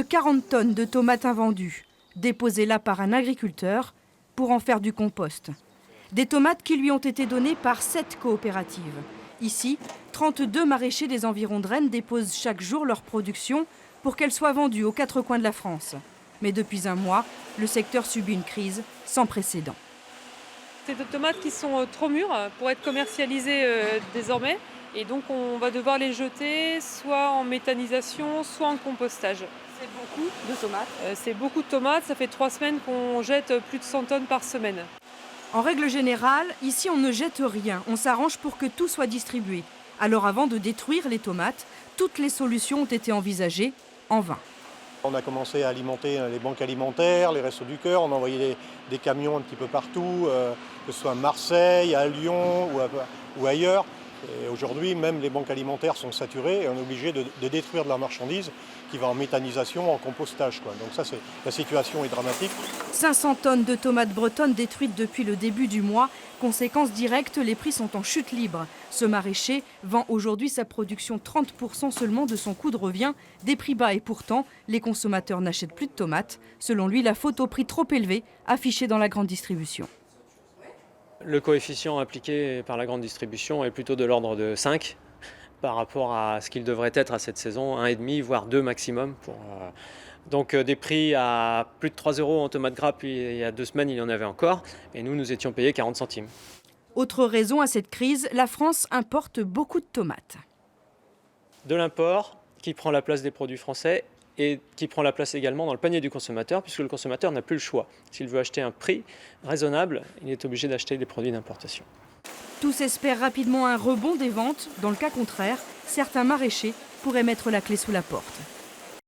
40 tonnes de tomates invendues, déposées là par un agriculteur pour en faire du compost. Des tomates qui lui ont été données par 7 coopératives. Ici, 32 maraîchers des environs de Rennes déposent chaque jour leur production pour qu'elle soit vendue aux 4 coins de la France. Mais depuis un mois, le secteur subit une crise sans précédent. C'est des tomates qui sont trop mûres pour être commercialisées désormais. Et donc on va devoir les jeter soit en méthanisation, soit en compostage. C'est beaucoup de tomates. C'est beaucoup de tomates, ça fait 3 semaines qu'on jette plus de 100 tonnes par semaine. En règle générale, ici on ne jette rien, on s'arrange pour que tout soit distribué. Alors avant de détruire les tomates, toutes les solutions ont été envisagées, en vain. On a commencé à alimenter les banques alimentaires, les Restos du Cœur, on a envoyé des camions un petit peu partout, que ce soit à Marseille, à Lyon ou ailleurs. Et aujourd'hui, même les banques alimentaires sont saturées et on est obligé de détruire de la marchandise qui va en méthanisation, en compostage, quoi. Donc ça, la situation est dramatique. 500 tonnes de tomates bretonnes détruites depuis le début du mois. Conséquence directe, les prix sont en chute libre. Ce maraîcher vend aujourd'hui sa production 30% seulement de son coût de revient, des prix bas et pourtant, les consommateurs n'achètent plus de tomates. Selon lui, la faute au prix trop élevé affiché dans la grande distribution. Le coefficient appliqué par la grande distribution est plutôt de l'ordre de 5 par rapport à ce qu'il devrait être à cette saison, 1,5 voire 2 maximum. Donc des prix à plus de 3 € en tomates grappes, il y a 2 semaines il y en avait encore, et nous étions payés 40 centimes. Autre raison à cette crise, la France importe beaucoup de tomates. De l'import qui prend la place des produits français et qui prend la place également dans le panier du consommateur, puisque le consommateur n'a plus le choix. S'il veut acheter un prix raisonnable, il est obligé d'acheter des produits d'importation. Tous espèrent rapidement un rebond des ventes. Dans le cas contraire, certains maraîchers pourraient mettre la clé sous la porte.